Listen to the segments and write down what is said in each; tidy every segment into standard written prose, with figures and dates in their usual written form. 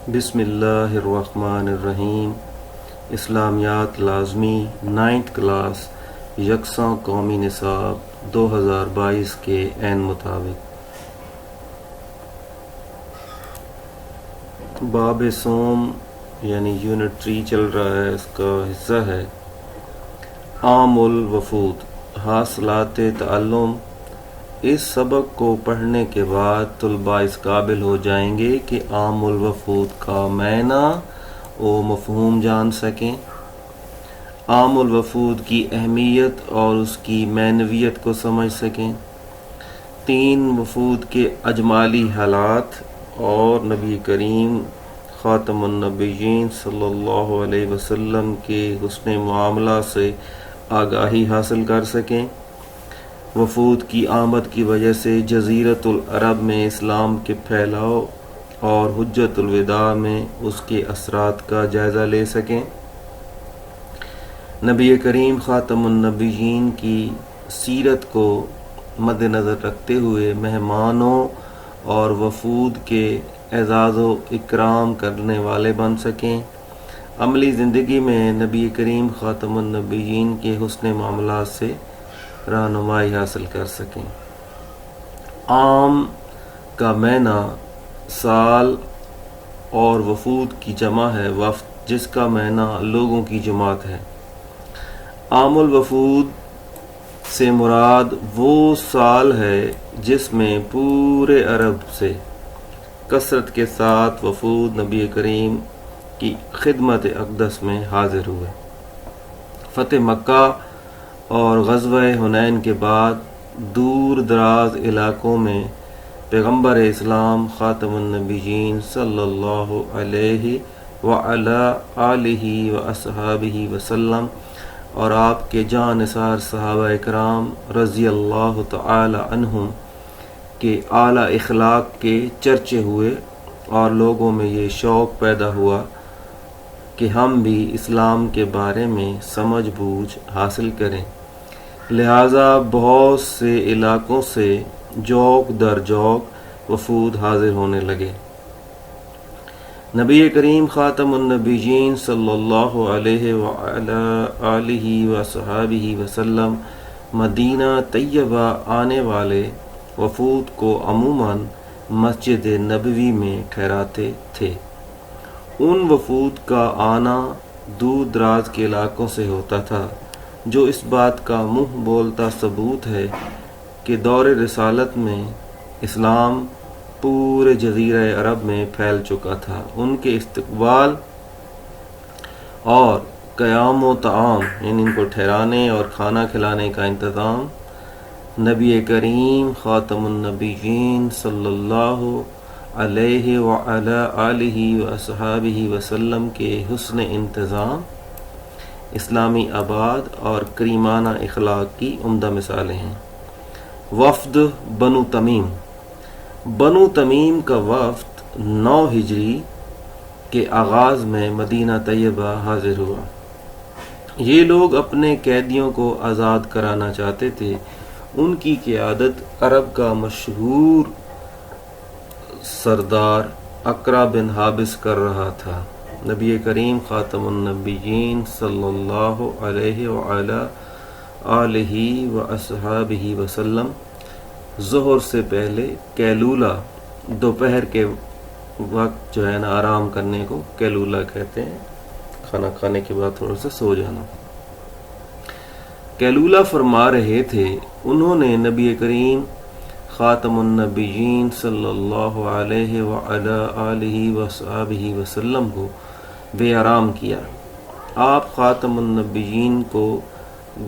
بسم اللہ الرحمن الرحیم۔ اسلامیات لازمی 9th کلاس یکساں قومی نصاب 2022 کے عین مطابق باب صوم یعنی یونٹ 3 چل رہا ہے، اس کا حصہ ہے عام الوفود حاصلات تعلم۔ اس سبق کو پڑھنے کے بعد طلباء اس قابل ہو جائیں گے کہ عام الوفود کا معنی و مفہوم جان سکیں، عام الوفود کی اہمیت اور اس کی معنویت کو سمجھ سکیں، 3 وفود کے اجمالی حالات اور نبی کریم خاتم النبیین صلی اللہ علیہ وسلم کے حسن معاملہ سے آگاہی حاصل کر سکیں، وفود کی آمد کی وجہ سے جزیرۃ العرب میں اسلام کے پھیلاؤ اور حجۃ الوداع میں اس کے اثرات کا جائزہ لے سکیں، نبی کریم خاتم النبیین کی سیرت کو مد نظر رکھتے ہوئے مہمانوں اور وفود کے اعزاز و اکرام کرنے والے بن سکیں، عملی زندگی میں نبی کریم خاتم النبیین کے حسن معاملات سے رہنمائی حاصل کر سکیں۔ عام کا معنی سال اور وفود کی جمع ہے وفد، جس کا معنی لوگوں کی جماعت ہے۔ عام الوفود سے مراد وہ سال ہے جس میں پورے عرب سے کثرت کے ساتھ وفود نبی کریم کی خدمت اقدس میں حاضر ہوئے۔ فتح مکہ اور غزوہ حنین کے بعد دور دراز علاقوں میں پیغمبر اسلام خاتم النبیین صلی اللہ علیہ وعلی آلہ واصحابہ وسلم اور آپ کے جاں نثار صحابہ اکرام رضی اللہ تعالی عنہم کے اعلیٰ اخلاق کے چرچے ہوئے اور لوگوں میں یہ شوق پیدا ہوا کہ ہم بھی اسلام کے بارے میں سمجھ بوجھ حاصل کریں، لہٰذا بہت سے علاقوں سے جوک در جوک وفود حاضر ہونے لگے۔ نبی کریم خاتم النبیین صلی اللہ علیہ وعلی آلہ وصحابہ وسلم مدینہ طیبہ آنے والے وفود کو عموماً مسجد نبوی میں ٹھہراتے تھے۔ ان وفود کا آنا دور دراز کے علاقوں سے ہوتا تھا، جو اس بات کا منہ بولتا ثبوت ہے کہ دور رسالت میں اسلام پورے جزیرہ عرب میں پھیل چکا تھا۔ ان کے استقبال اور قیام و طعام یعنی ان کو ٹھہرانے اور کھانا کھلانے کا انتظام نبی کریم خاتم النبیین صلی اللہ علیہ وعلی آلہ واصحابہ وسلم کے حسن انتظام، اسلامی آباد اور کریمانہ اخلاق کی عمدہ مثالیں ہیں۔ وفد بنو تمیم۔ بنو تمیم کا وفد 9 ہجری کے آغاز میں مدینہ طیبہ حاضر ہوا۔ یہ لوگ اپنے قیدیوں کو آزاد کرانا چاہتے تھے۔ ان کی قیادت عرب کا مشہور سردار اقرا بن حابس کر رہا تھا۔ نبی کریم خاتم النبیین صلی اللہ علیہ وعلی آلہ واصحابہ وسلم ظہر سے پہلے قیلولہ، دوپہر کے وقت جو ہے نا آرام کرنے کو قیلولہ کہتے ہیں، کھانا کھانے کے بعد تھوڑا سا سو جانا، قیلولہ فرما رہے تھے۔ انہوں نے نبی کریم خاتم النبیین صلی اللہ علیہ وعلی آلہ وصحبہ وسلم کو بے آرام کیا۔ آپ خاتم النبیین کو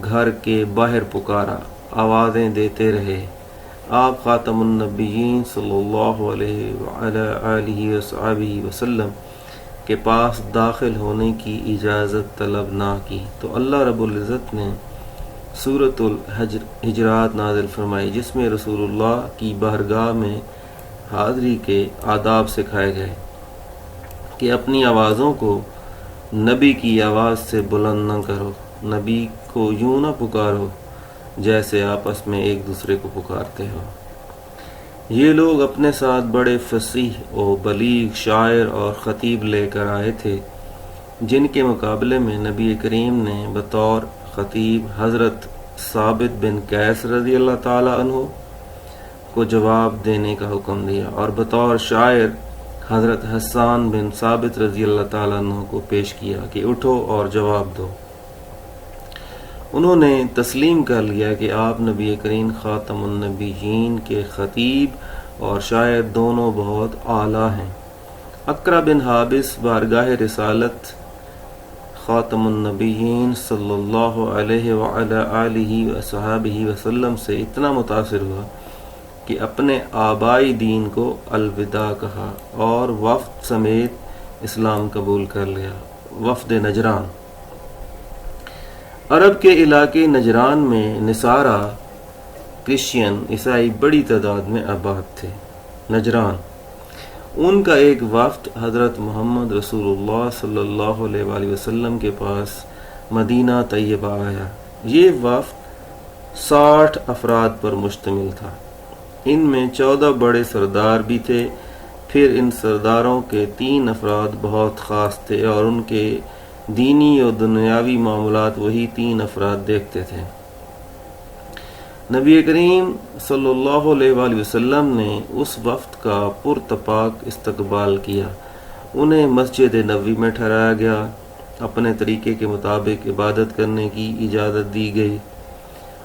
گھر کے باہر پکارا، آوازیں دیتے رہے۔ آپ خاتم النبیین صلی اللہ علیہ وعلی آلہ وصحبہ وسلم کے پاس داخل ہونے کی اجازت طلب نہ کی تو اللہ رب العزت نے سورۃ الحجرات نازل فرمائی، جس میں رسول اللہ کی بارگاہ میں حاضری کے آداب سکھائے گئے کہ اپنی آوازوں کو نبی کی آواز سے بلند نہ کرو، نبی کو یوں نہ پکارو جیسے آپس میں ایک دوسرے کو پکارتے ہو۔ یہ لوگ اپنے ساتھ بڑے فصیح و بلیغ شاعر اور خطیب لے کر آئے تھے، جن کے مقابلے میں نبی کریم نے بطور خطیب حضرت ثابت بن قیس رضی اللہ تعالی عنہ کو جواب دینے کا حکم دیا، اور بطور شاعر حضرت حسان بن ثابت رضی اللہ تعالیٰ عنہ کو پیش کیا کہ اٹھو اور جواب دو۔ انہوں نے تسلیم کر لیا کہ آپ نبی کریم خاتم النبیین کے خطیب اور شاعر دونوں بہت اعلیٰ ہیں۔ اقرا بن حابس بارگاہ رسالت خاتم النبیین صلی اللہ علیہ وعلی آلہ وصحبہ وسلم سے اتنا متاثر ہوا کہ اپنے آبائی دین کو الوداع کہا اور وفد سمیت اسلام قبول کر لیا۔ وفد نجران۔ عرب کے علاقے نجران میں نصارہ کرسچین عیسائی بڑی تعداد میں آباد تھے۔ نجران، ان کا ایک وفد حضرت محمد رسول اللہ صلی اللہ علیہ وآلہ وسلم کے پاس مدینہ طیبہ آیا۔ یہ وفد 60 افراد پر مشتمل تھا۔ ان میں 14 بڑے سردار بھی تھے۔ پھر ان سرداروں کے 3 افراد بہت خاص تھے اور ان کے دینی اور دنیاوی معاملات وہی 3 افراد دیکھتے تھے۔ نبی کریم صلی اللہ علیہ وآلہ وسلم نے اس وفد کا پرتپاک استقبال کیا۔ انہیں مسجد نبوی میں ٹھہرایا گیا، اپنے طریقے کے مطابق عبادت کرنے کی اجازت دی گئی،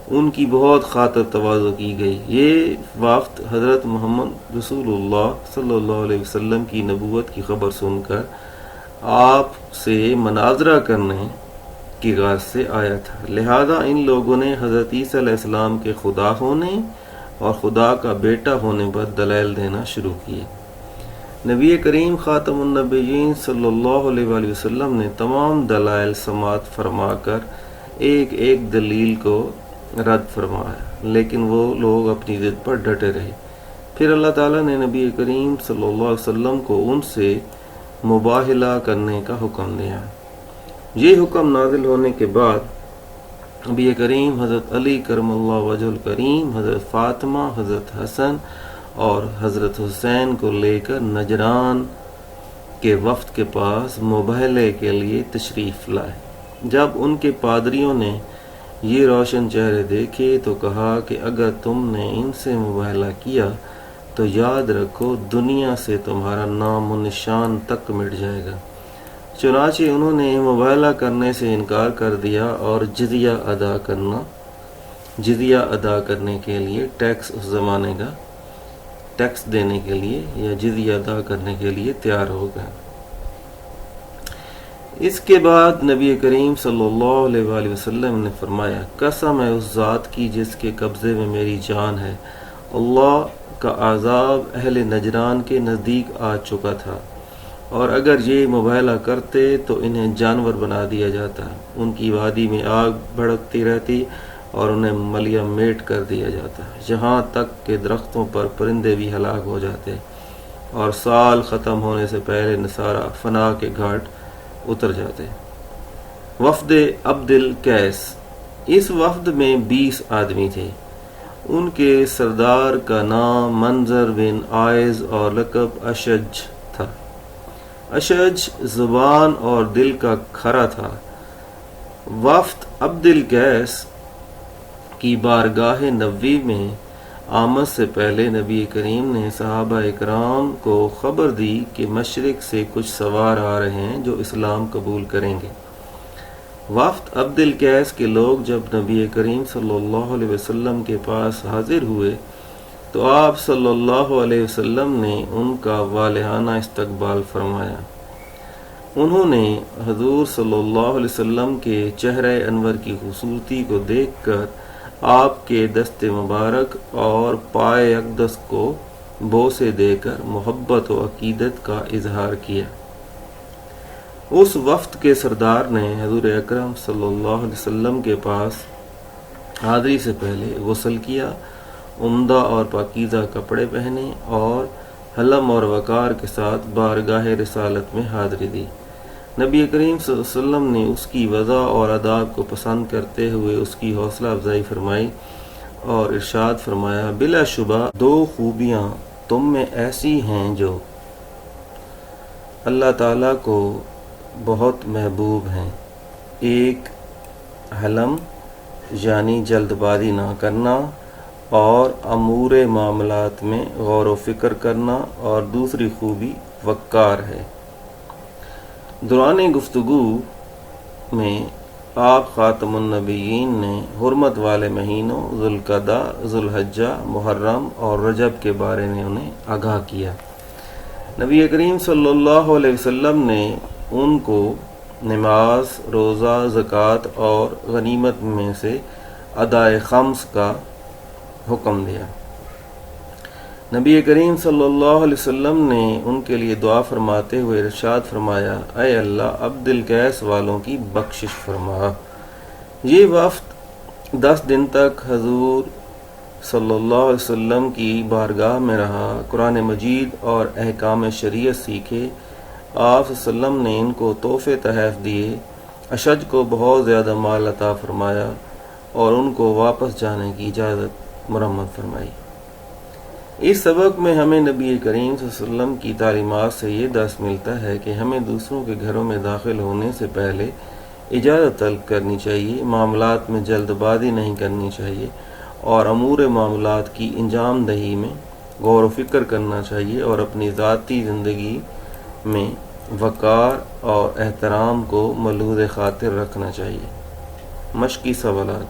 ان کی بہت خاطر تواضع کی گئی۔ یہ وفد حضرت محمد رسول اللہ صلی اللہ علیہ وسلم کی نبوت کی خبر سن کر آپ سے مناظرہ کرنے کی غرض سے آیا تھا، لہذا ان لوگوں نے حضرت عیسیٰ علیہ السلام کے خدا ہونے اور خدا کا بیٹا ہونے پر دلائل دینا شروع کیے۔ نبی کریم خاتم النبیین صلی اللہ علیہ وآلہ وسلم نے تمام دلائل سماعت فرما کر ایک ایک دلیل کو رد فرمایا، لیکن وہ لوگ اپنی ضد پر ڈٹے رہے۔ پھر اللہ تعالیٰ نے نبی کریم صلی اللہ علیہ وسلم کو ان سے مباہلہ کرنے کا حکم دیا۔ یہ حکم نازل ہونے کے بعد نبی کریم حضرت علی کرم اللہ وجہ الکریم، حضرت فاطمہ، حضرت حسن اور حضرت حسین کو لے کر نجران کے وفد کے پاس مباہلے کے لیے تشریف لائے۔ جب ان کے پادریوں نے یہ روشن چہرے دیکھے تو کہا کہ اگر تم نے ان سے مباہلہ کیا تو یاد رکھو دنیا سے تمہارا نام و نشان تک مٹ جائے گا۔ چنانچہ انہوں نے مباہلہ کرنے سے انکار کر دیا اور جزیہ ادا کرنے کے لیے ٹیکس، اس زمانے کا ٹیکس دینے کے لیے یا جزیہ ادا کرنے کے لیے تیار ہو گئے۔ اس کے بعد نبی کریم صلی اللہ علیہ وآلہ وسلم نے فرمایا، قسم ہے اس ذات کی جس کے قبضے میں میری جان ہے، اللہ کا عذاب اہل نجران کے نزدیک آ چکا تھا، اور اگر یہ مباہلہ کرتے تو انہیں جانور بنا دیا جاتا، ان کی وادی میں آگ بھڑکتی رہتی اور انہیں ملیا میٹ کر دیا جاتا، یہاں تک کہ درختوں پر پرندے بھی ہلاک ہو جاتے، اور سال ختم ہونے سے پہلے نصارہ فنا کے گھاٹ اتر جاتے۔ وفد عبد القیس، اس وفد میں 20 آدمی تھے۔ ان کے سردار کا نام منظر بن عائز اور لقب اشج تھا۔ اشج زبان اور دل کا کھرا تھا۔ وفد عبد القیس کی بارگاہ نبوی میں آمد سے پہلے نبی کریم نے صحابہ اکرام کو خبر دی کہ مشرق سے کچھ سوار آ رہے ہیں جو اسلام قبول کریں گے۔ وفد عبد القیس کے لوگ جب نبی کریم صلی اللہ علیہ وسلم کے پاس حاضر ہوئے تو آپ صلی اللہ علیہ وسلم نے ان کا والہانہ استقبال فرمایا۔ انہوں نے حضور صلی اللہ علیہ وسلم کے چہرہ انور کی خوبصورتی کو دیکھ کر آپ کے دست مبارک اور پائے اقدس کو بوسے دے کر محبت و عقیدت کا اظہار کیا۔ اس وفد کے سردار نے حضور اکرم صلی اللہ علیہ وسلم کے پاس حاضری سے پہلے غسل کیا، عمدہ اور پاکیزہ کپڑے پہنے اور حلم اور وقار کے ساتھ بارگاہ رسالت میں حاضری دی۔ نبی کریم صلی اللہ علیہ وسلم نے اس کی وضع اور آداب کو پسند کرتے ہوئے اس کی حوصلہ افزائی فرمائی اور ارشاد فرمایا بلا شبہ 2 خوبیاں تم میں ایسی ہیں جو اللہ تعالیٰ کو بہت محبوب ہیں، ایک حلم یعنی جلد بازی نہ کرنا اور امور معاملات میں غور و فکر کرنا، اور دوسری خوبی وقار ہے۔ دوران گفتگو میں آپ خاتم النبیین نے حرمت والے مہینوں ذوالقعدہ، ذوالحجہ، محرم اور رجب کے بارے میں انہیں آگاہ کیا۔ نبی کریم صلی اللہ علیہ وسلم نے ان کو نماز، روزہ، زکوٰۃ اور غنیمت میں سے ادائے خمس کا حکم دیا۔ نبی کریم صلی اللہ علیہ وسلم نے ان کے لیے دعا فرماتے ہوئے ارشاد فرمایا، اے اللہ عبد القیس والوں کی بخشش فرما۔ یہ وفد 10 دن تک حضور صلی اللہ علیہ وسلم کی بارگاہ میں رہا، قرآن مجید اور احکام شریعت سیکھے۔ آپ صلی اللہ علیہ وسلم نے ان کو تحفے تحائف دیے، اشج کو بہت زیادہ مال عطا فرمایا اور ان کو واپس جانے کی اجازت مرمت فرمائی۔ اس سبق میں ہمیں نبی کریم صلی اللہ علیہ وسلم کی تعلیمات سے یہ درس ملتا ہے کہ ہمیں دوسروں کے گھروں میں داخل ہونے سے پہلے اجازت طلب کرنی چاہیے، معاملات میں جلد بازی نہیں کرنی چاہیے اور امور معاملات کی انجام دہی میں غور و فکر کرنا چاہیے، اور اپنی ذاتی زندگی میں وقار اور احترام کو ملحوظ خاطر رکھنا چاہیے۔ مشقی سوالات۔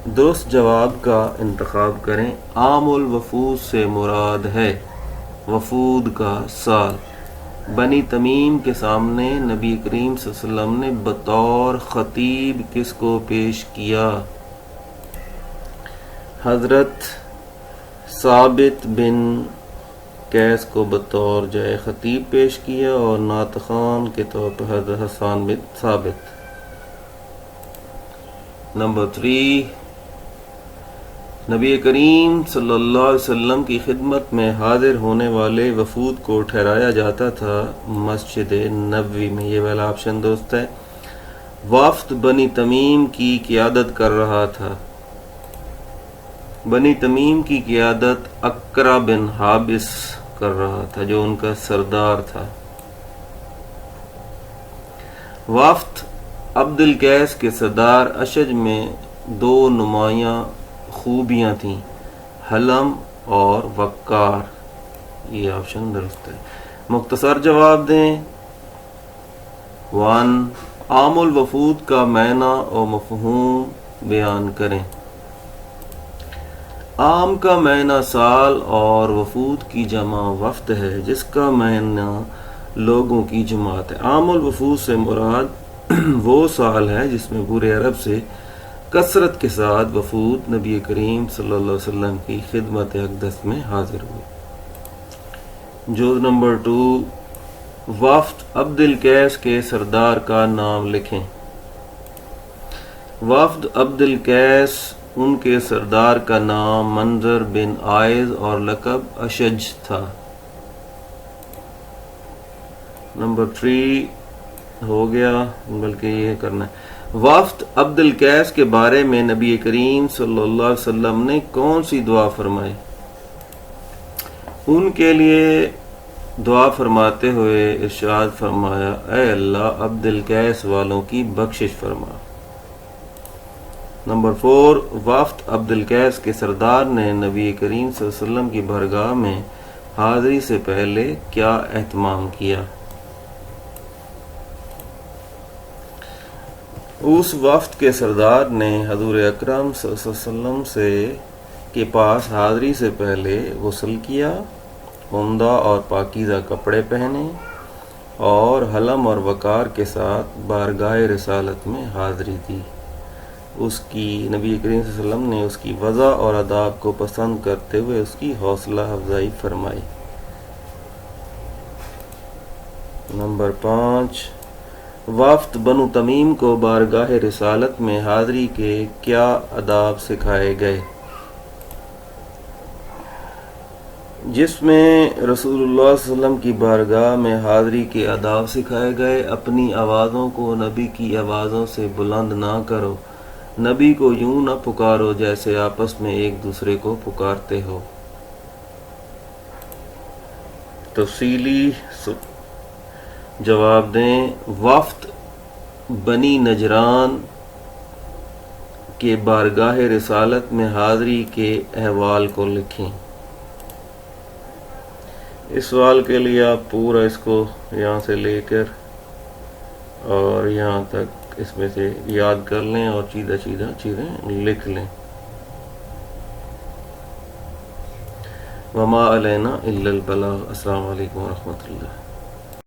درست جواب کا انتخاب کریں۔ عام الوفود سے مراد ہے وفود کا سال۔ بنی تمیم کے سامنے نبی کریم صلی اللہ علیہ وسلم نے بطور خطیب کس کو پیش کیا؟ حضرت ثابت بن قیس کو بطور جائے خطیب پیش کیا، اور ناطقان کے طور پر حضرت حسان بن ثابت۔ نمبر 3، نبی کریم صلی اللہ علیہ وسلم کی خدمت میں حاضر ہونے والے وفود کو ٹھہرایا جاتا تھا مسجد نبوی میں۔ یہ والا آپشن درست ہے۔ وفد بنی تمیم کی قیادت کر رہا تھا۔ بنی تمیم کی قیادت اقرا بن حابس کر رہا تھا جو ان کا سردار تھا۔ وفد عبد القیس کے سردار اشج میں 2 نمایاں خوبیاں تھیں، حلم اور وقار۔ یہ آپشن درست ہے۔ مختصر جواب دیں۔ 1، عام الوفود کا معنی اور مفہوم بیان کریں۔ عام کا معنی سال اور وفود کی جمع وفد ہے، جس کا معنی لوگوں کی جماعت ہے۔ عام الوفود سے مراد وہ سال ہے جس میں پورے عرب سے کثرت کے ساتھ وفود نبی کریم صلی اللہ علیہ وسلم کی خدمت اقدس میں حاضر ہوئے۔ جوز نمبر 2، وفد عبد القیس کے سردار کا نام لکھیں۔ وفد عبد القیس، ان کے سردار کا نام منظر بن عائض اور لقب اشج تھا۔ نمبر 3 ہو گیا، بلکہ یہ کرنا ہے۔ وفد عبد القیس کے بارے میں نبی کریم صلی اللہ علیہ وسلم نے کون سی دعا فرمائی؟ ان کے لیے دعا فرماتے ہوئے ارشاد فرمایا، اے اللہ عبد القیس والوں کی بخشش فرما۔ نمبر 4، وفد عبد القیس کے سردار نے نبی کریم صلی اللہ علیہ وسلم کی بارگاہ میں حاضری سے پہلے کیا اہتمام کیا؟ اس وفد کے سردار نے حضور اکرم صلی اللہ علیہ وسلم کے پاس حاضری سے پہلے غسل کیا، عمدہ اور پاکیزہ کپڑے پہنے اور حلم اور وقار کے ساتھ بارگاہ رسالت میں حاضری دی۔ اس کی نبی کریم صلی اللہ علیہ وسلم نے اس کی وضع اور آداب کو پسند کرتے ہوئے اس کی حوصلہ افزائی فرمائی۔ نمبر 5، وفد بنو تمیم کو بارگاہ رسالت میں حاضری کے کیا آداب سکھائے گئے؟ جس میں رسول اللہ صلی اللہ علیہ وسلم کی بارگاہ میں حاضری کے آداب سکھائے گئے۔ اپنی آوازوں کو نبی کی آوازوں سے بلند نہ کرو، نبی کو یوں نہ پکارو جیسے آپس میں ایک دوسرے کو پکارتے ہو۔ تفصیلی جواب دیں۔ وفد بنی نجران کے بارگاہ رسالت میں حاضری کے احوال کو لکھیں۔ اس سوال کے لیے آپ پورا اس کو یہاں سے لے کر اور یہاں تک اس میں سے یاد کر لیں اور چیزیں لکھ لیں۔ وما علینا الا البلاغ۔ السلام علیکم ورحمۃ اللہ۔